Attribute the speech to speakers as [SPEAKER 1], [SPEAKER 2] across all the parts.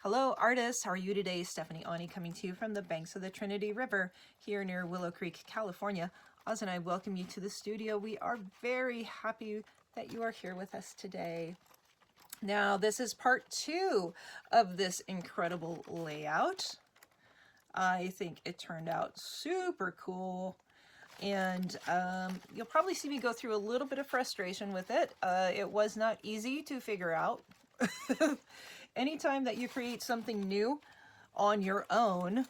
[SPEAKER 1] Hello artists, how are you today? Stephanie Aune coming to you from the banks of the Trinity River here near Willow Creek, California. Oz and I welcome you to the studio. We are very happy that you are here with us today. Now this is part 2 of this incredible layout. I think it turned out super cool. And you'll probably see me go through a little bit of frustration with it. It was not easy to figure out. Anytime that you create something new on your own,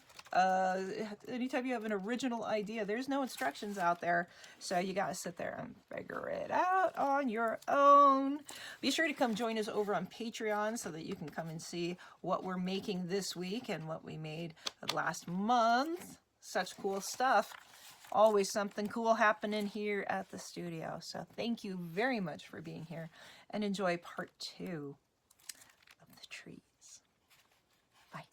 [SPEAKER 1] anytime you have an original idea, there's no instructions out there. So you got to sit there and figure it out on your own. Be sure to come join us over on Patreon so that you can come and see what we're making this week and what we made last month. Such cool stuff. Always something cool happening here at the studio. So thank you very much for being here and enjoy part 2 of the trees. Bye.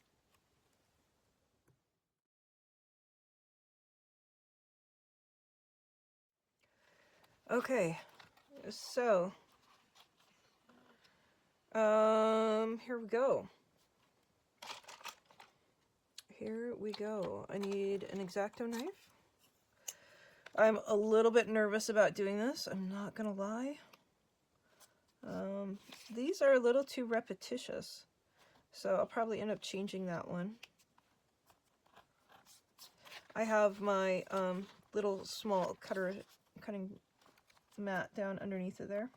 [SPEAKER 1] Okay, so here we go. Here we go. I need an X-Acto knife. I'm a little bit nervous about doing this, I'm not gonna lie. These are a little too repetitious, so I'll probably end up changing that one. I have my little small cutting mat down underneath it there.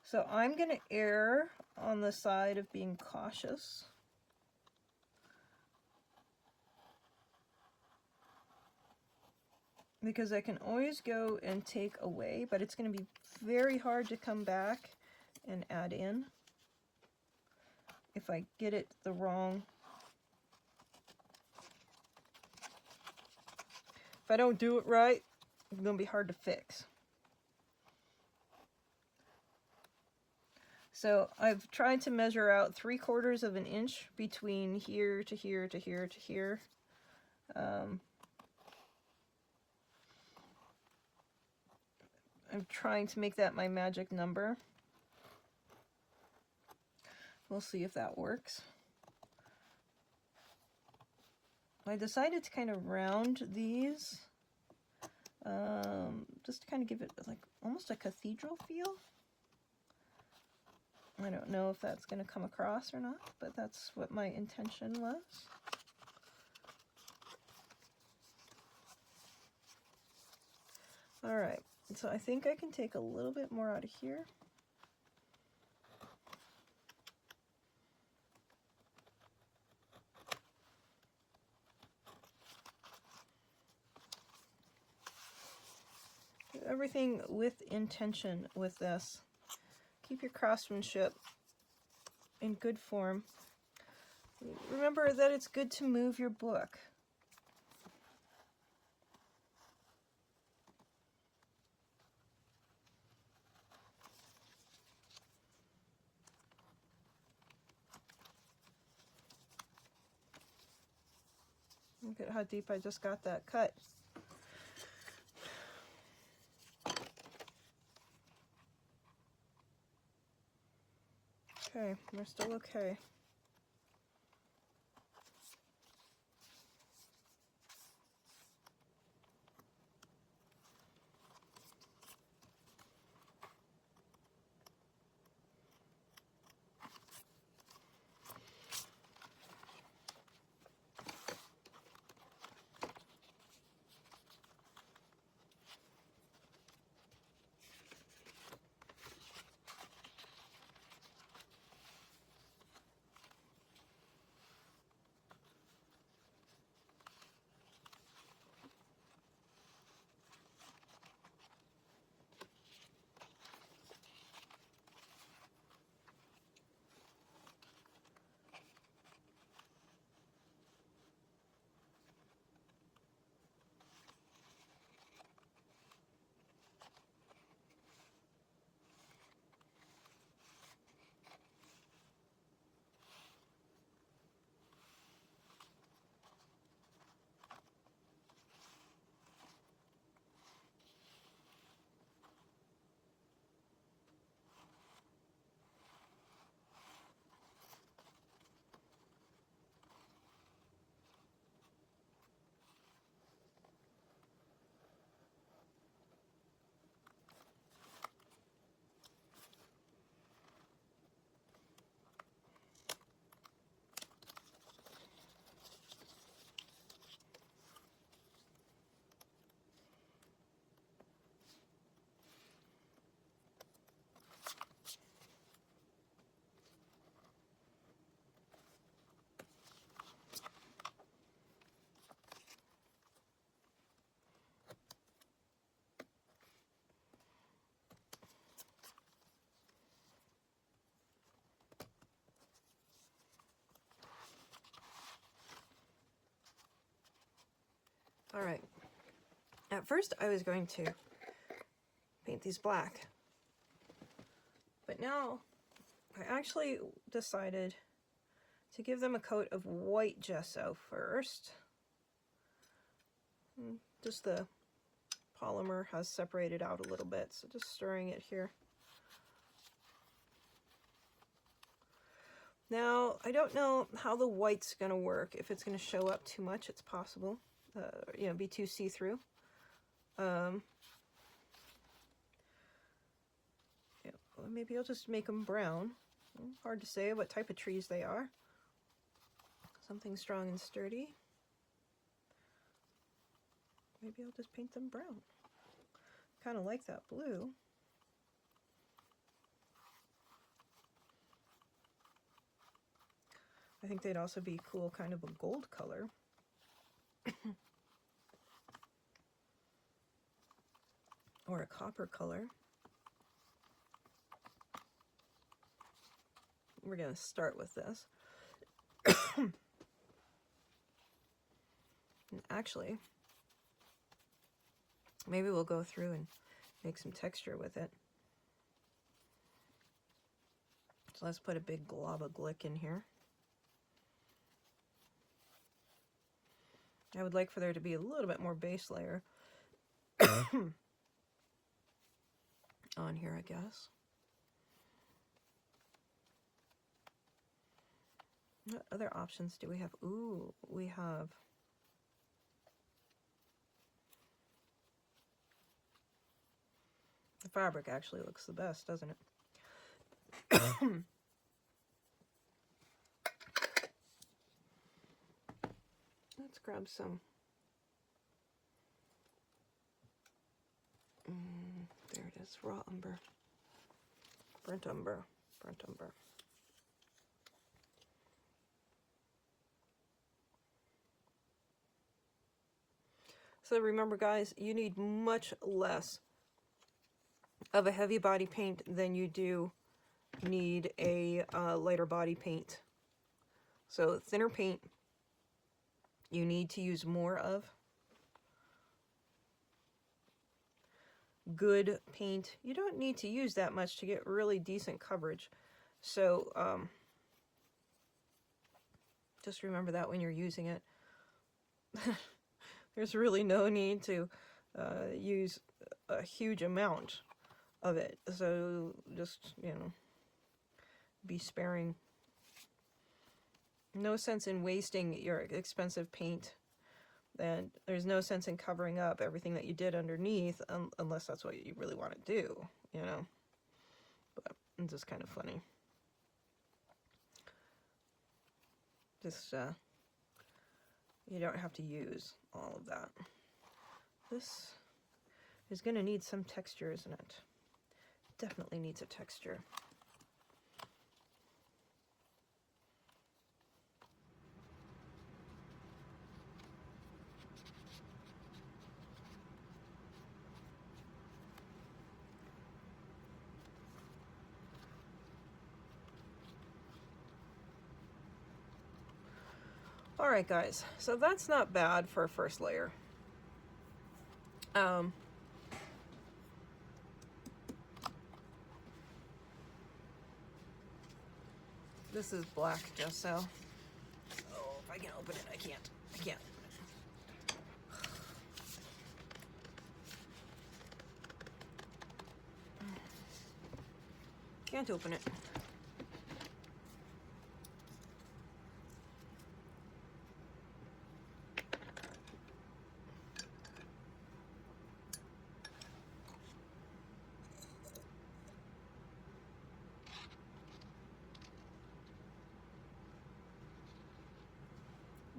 [SPEAKER 1] So I'm gonna err on the side of being cautious. Because I can always go and take away, but it's going to be very hard to come back and add in if I get it the wrong. If I don't do it right, it's going to be hard to fix. So I've tried to measure out 3/4 of an inch between here to here to here to here. I'm trying to make that my magic number. We'll see if that works. I decided to kind of round these, just to kind of give it like almost a cathedral feel. I don't know if that's going to come across or not, but that's what my intention was. All right. So I think I can take a little bit more out of here. Everything with intention with this. Keep your craftsmanship in good form. Remember that it's good to move your book. Look at how deep I just got that cut. Okay, we're still okay. All right. At first I was going to paint these black, but now I actually decided to give them a coat of white gesso first. Just the polymer has separated out a little bit, so just stirring it here. Now, I don't know how the white's going to work. If it's going to show up too much, it's possible. You know, be too see-through. Yeah, well, maybe I'll just make them brown. Hard to say what type of trees they are. Something strong and sturdy. Maybe I'll just paint them brown. Kind of like that blue. I think they'd also be cool, kind of a gold color. Or a copper color. We're going to start with this. And actually, maybe we'll go through and make some texture with it. So let's put a big glob of glick in here. I would like for there to be a little bit more base layer on here, I guess. What other options do we have? Ooh, we have the fabric actually looks the best, doesn't it? Let's grab some. There it is, raw umber. Burnt umber. Burnt umber. So remember, guys, you need much less of a heavy body paint than you do need a lighter body paint. So thinner paint you need to use more of. Good paint, you don't need to use that much to get really decent coverage. So just remember that when you're using it. There's really no need to use a huge amount of it. So just, you know, be sparing. No sense in wasting your expensive paint. And there's no sense in covering up everything that you did underneath unless that's what you really want to do, you know. But it's just kind of funny. Just, you don't have to use all of that. This is going to need some texture, isn't it? Definitely needs a texture. Alright guys, so that's not bad for a first layer. This is black gesso. Oh, if I can open it, I can't. I can't. Can't open it.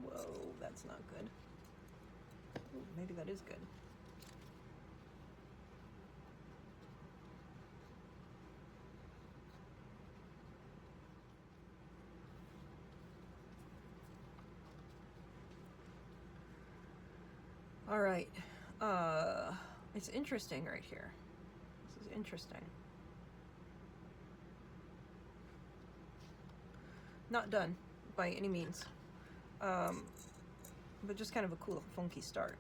[SPEAKER 1] Whoa, that's not good. Ooh, maybe that is good. All right, it's interesting right here. This is interesting. Not done by any means, but just kind of a cool, funky start.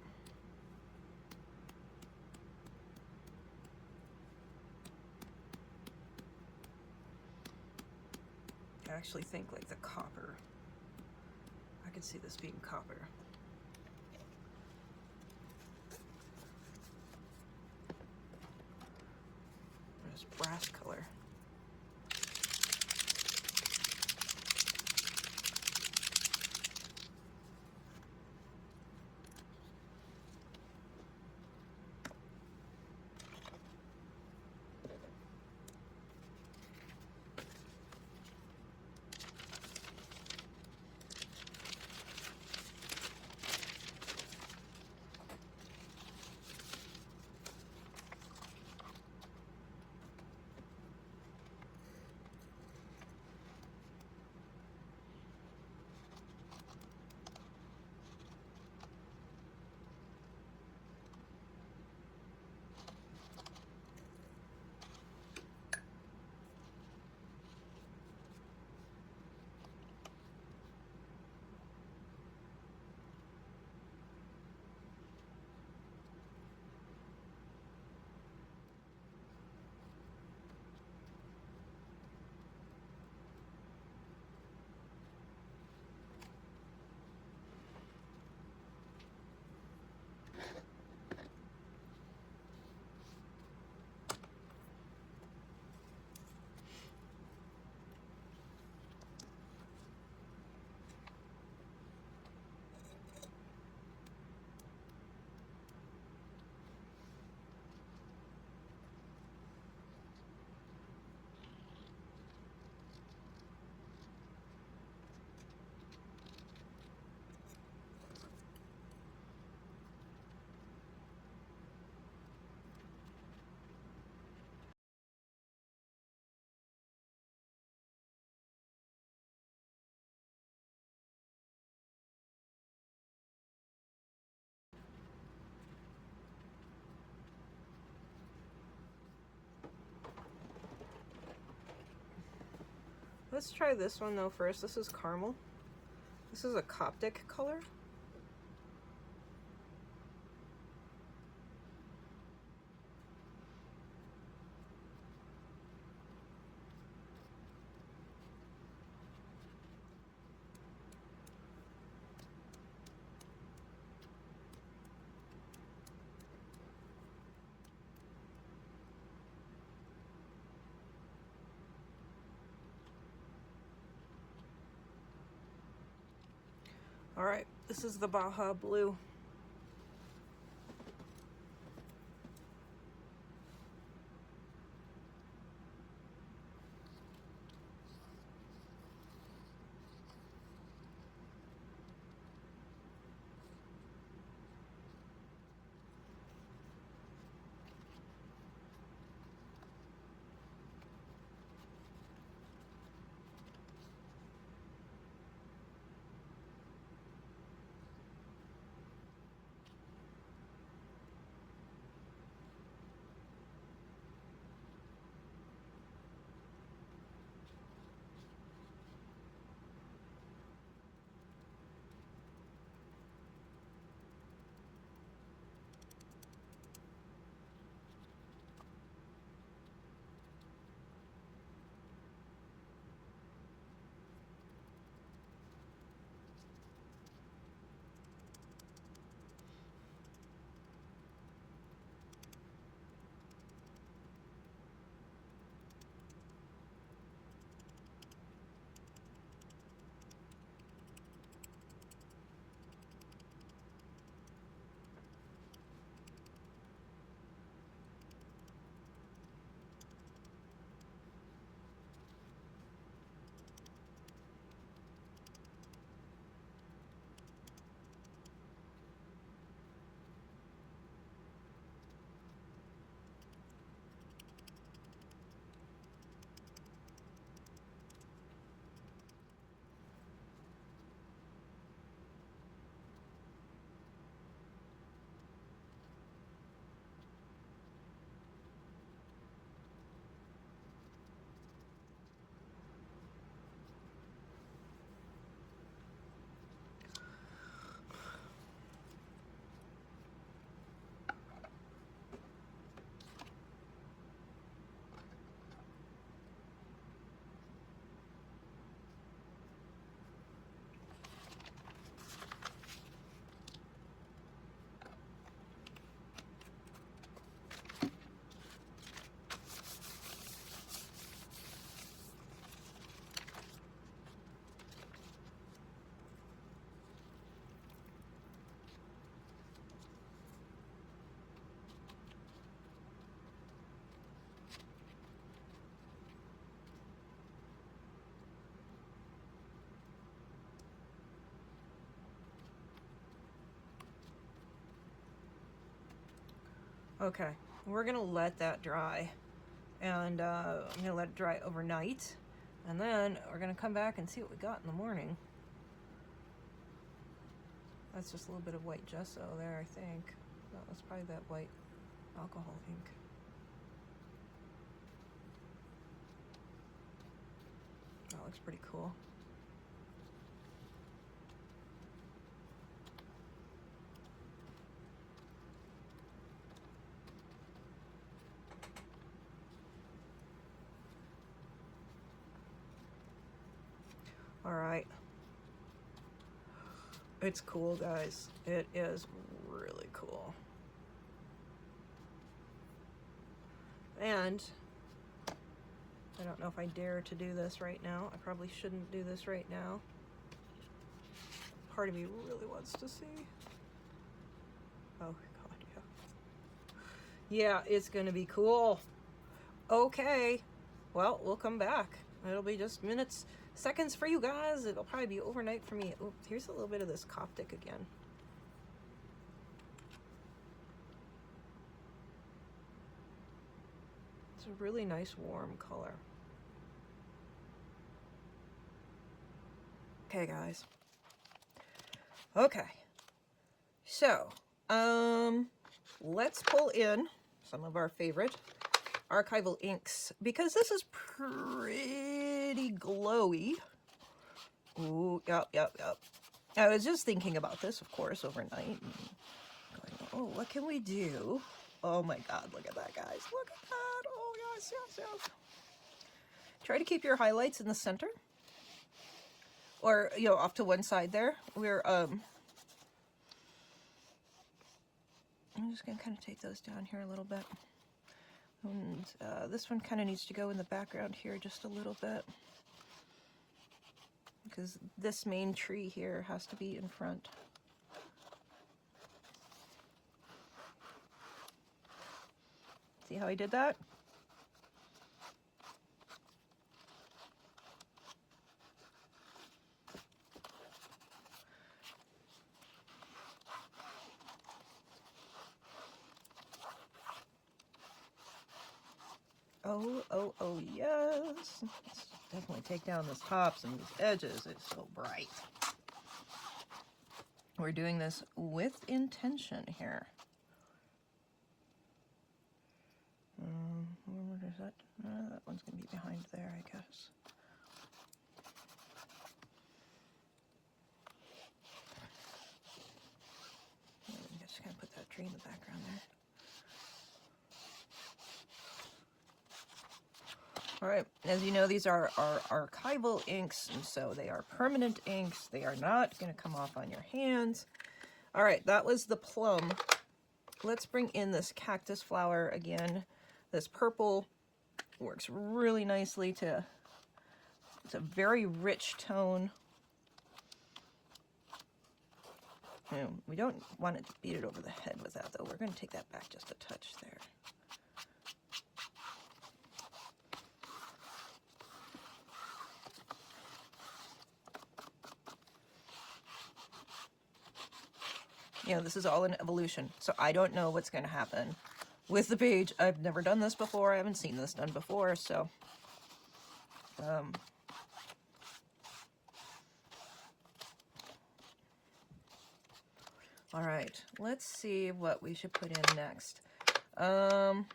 [SPEAKER 1] actually think like the copper. I could see this being copper. There's brass color. Let's try this one though first. This is caramel. This is a Coptic color. All right, this is the Baja Blue. Okay, we're gonna let that dry, and I'm gonna let it dry overnight, and then we're gonna come back and see what we got in the morning. That's just a little bit of white gesso there, I think. That was probably that white alcohol ink. That looks pretty cool. All right. It's cool, guys. It is really cool. And I don't know if I dare to do this right now. I probably shouldn't do this right now. Part of me really wants to see. Oh God, yeah. Yeah, it's gonna be cool. Okay. Well, we'll come back. It'll be just minutes, seconds for you guys. It'll probably be overnight for me. Oh, here's a little bit of this Coptic again. It's a really nice warm color. Okay, guys. Okay. So, let's pull in some of our favorite archival inks, because this is pretty glowy. Ooh, yep. I was just thinking about this, of course, overnight. And going, oh, what can we do? Oh my God, look at that, guys. Look at that. Oh, yes. Try to keep your highlights in the center. Or, you know, off to one side there. I'm just going to kind of take those down here a little bit. And this one kind of needs to go in the background here just a little bit, because this main tree here has to be in front. See how I did that? Oh, yes. Let's definitely take down this tops and these edges. It's so bright. We're doing this with intention here. What is that? That one's going to be behind there, I guess. I'm just going to put that tree in the background there. All right, as you know, these are our archival inks, and so they are permanent inks. They are not going to come off on your hands. All right, that was the plum. Let's bring in this cactus flower again. This purple works really nicely to, it's a very rich tone. We don't want to beat it over the head with that, though. We're going to take that back just a touch there. You know, this is all an evolution, so I don't know what's going to happen with the page. I've never done this before. I haven't seen this done before, so... all right, let's see what we should put in next. I'm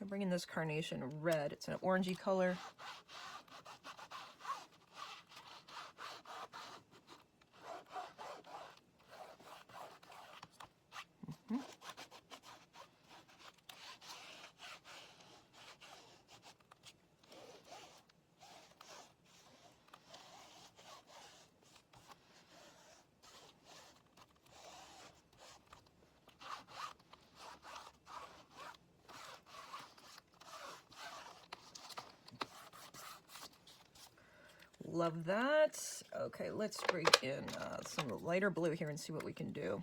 [SPEAKER 1] bringing this carnation red. It's an orangey color. Love that. Okay, let's bring in some lighter blue here and see what we can do,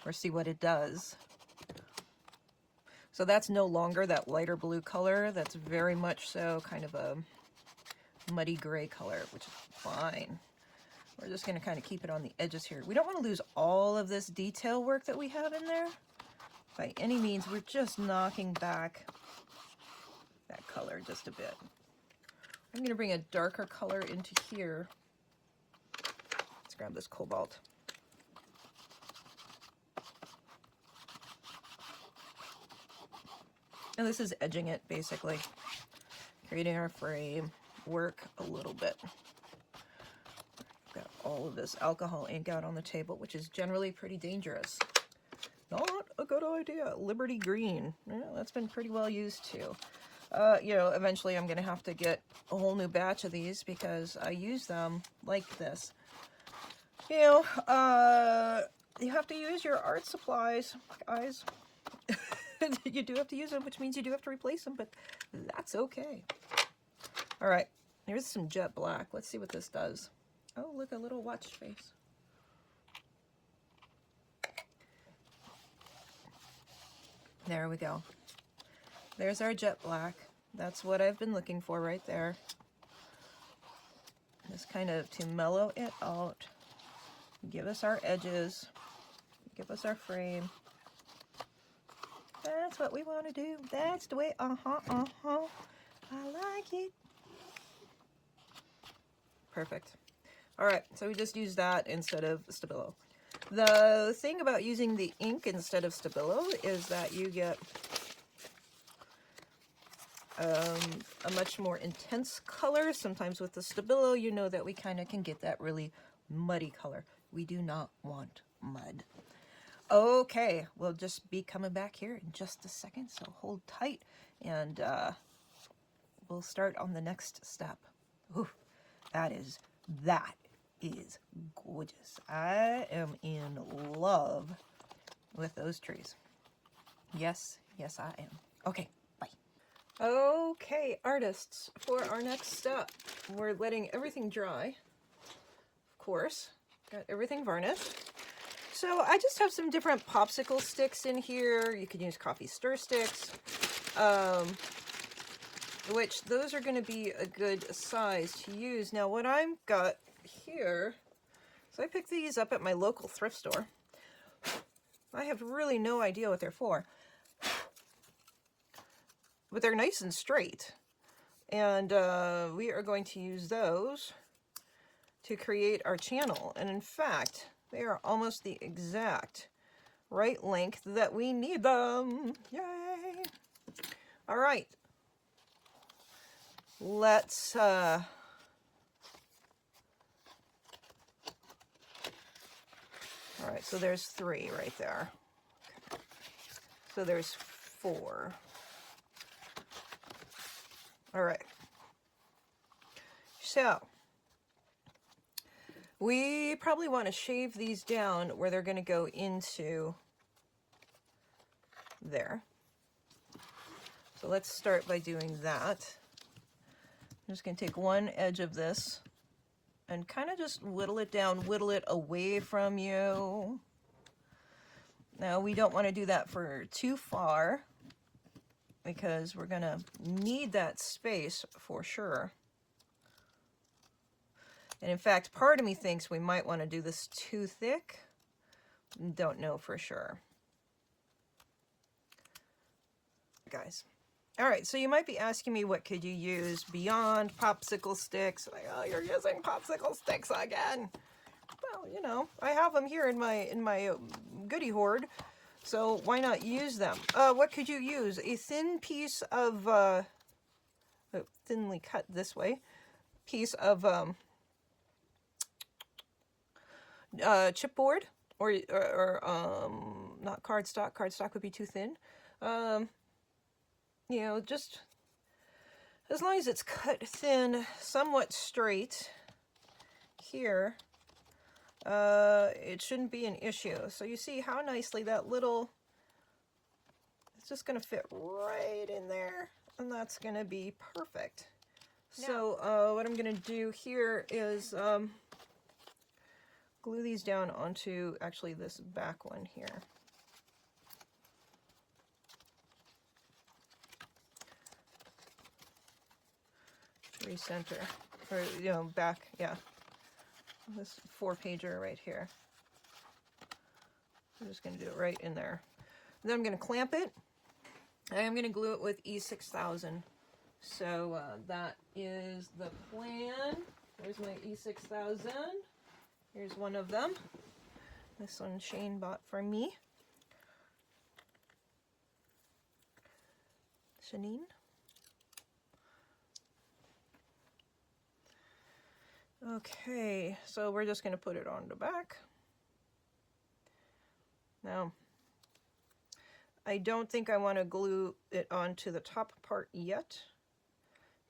[SPEAKER 1] or see what it does. So that's no longer that lighter blue color. That's very much so kind of a muddy gray color, which is fine. We're just going to kind of keep it on the edges here. We don't want to lose all of this detail work that we have in there by any means. We're just knocking back that color just a bit. I'm going to bring a darker color into here. Let's grab this cobalt. And this is edging it, basically. Creating our frame work a little bit. Got all of this alcohol ink out on the table, which is generally pretty dangerous. Not a good idea. Liberty Green. Yeah, that's been pretty well used too. You know, eventually I'm going to have to get a whole new batch of these because I use them like this. You know, you have to use your art supplies, guys. You do have to use them, which means you do have to replace them, but that's okay. All right, here's some jet black. Let's see what this does. Oh, look, a little watch face. There we go. There's our jet black. That's what I've been looking for right there. Just kind of to mellow it out. Give us our edges. Give us our frame. That's what we want to do. That's the way. I like it. Perfect. All right, so we just use that instead of Stabilo. The thing about using the ink instead of Stabilo is that you get a much more intense color. Sometimes with the Stabilo, you know that we kind of can get that really muddy color. We do not want mud. Okay, we'll just be coming back here in just a second, so hold tight, and we'll start on the next step. Ooh, that is gorgeous. I am in love with those trees. Yes, yes I am. Okay, bye. Okay, artists, for our next step, we're letting everything dry, of course. Got everything varnished. So I just have some different popsicle sticks in here. You can use coffee stir sticks, which those are going to be a good size to use. Now what I've got here, so I picked these up at my local thrift store. I have really no idea what they're for, but they're nice and straight. And we are going to use those to create our channel. And in fact, they are almost the exact right length that we need them. Yay! All right. Let's all right, so there's 3 right there. Okay. So there's 4. All right. So we probably want to shave these down where they're going to go into there. So let's start by doing that. I'm just going to take one edge of this and kind of just whittle it down, whittle it away from you. Now we don't want to do that for too far because we're going to need that space for sure. And in fact, part of me thinks we might want to do this too thick. Don't know for sure. Guys. All right, so you might be asking me, what could you use beyond popsicle sticks? Like, oh, you're using popsicle sticks again. Well, you know, I have them here in my goodie hoard, so why not use them? What could you use? A thin piece of, thinly cut this way, piece of chipboard, or not cardstock. Cardstock would be too thin. You know, just as long as it's cut thin, somewhat straight here, it shouldn't be an issue. So you see how nicely that little, it's just going to fit right in there, and that's going to be perfect. Now, so what I'm going to do here is glue these down onto actually this back one here. Recenter, or you know, back, yeah. This 4-pager right here. I'm just going to do it right in there. Then I'm going to clamp it. I am going to glue it with E6000. So that is the plan. There's my E6000. Here's one of them. This one Shane bought for me. Shanine. Okay, so we're just going to put it on the back. Now, I don't think I want to glue it onto the top part yet,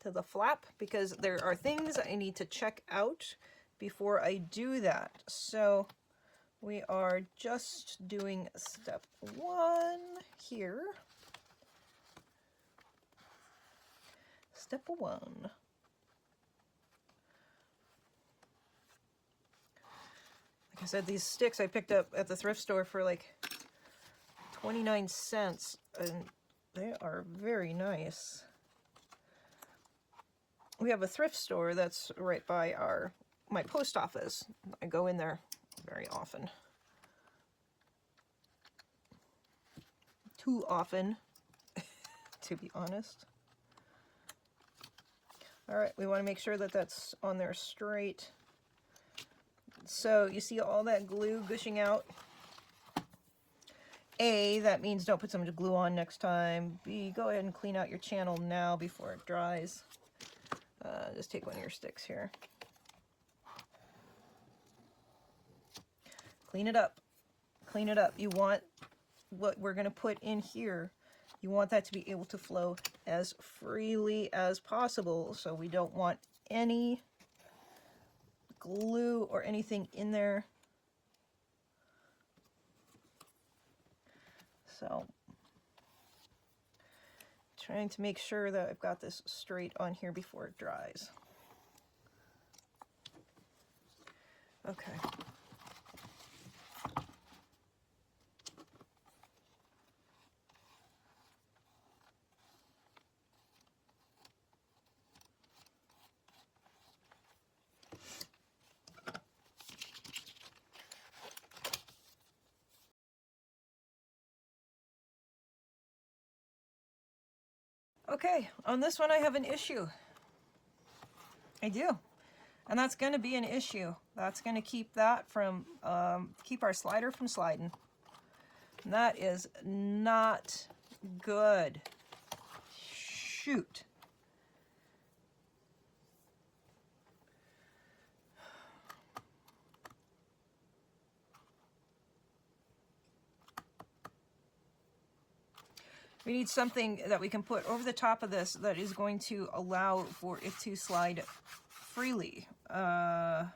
[SPEAKER 1] to the flap, because there are things I need to check out before I do that. So we are just doing step 1 here. Step 1. Like I said, these sticks I picked up at the thrift store for like 29 cents, and they are very nice. We have a thrift store that's right by my post office. I go in there very often. Too often, to be honest. All right, we want to make sure that that's on there straight. So you see all that glue gushing out. A, that means don't put some glue on next time. B, go ahead and clean out your channel now before it dries. Just take one of your sticks here. Clean it up. Clean it up. You want what we're going to put in here, you want that to be able to flow as freely as possible. So we don't want any glue or anything in there. So trying to make sure that I've got this straight on here before it dries. Okay. Okay, on this one I have an issue. I do. And that's going to be an issue. That's going to keep that from, keep our slider from sliding. And that is not good. Shoot. We need something that we can put over the top of this that is going to allow for it to slide freely. Let's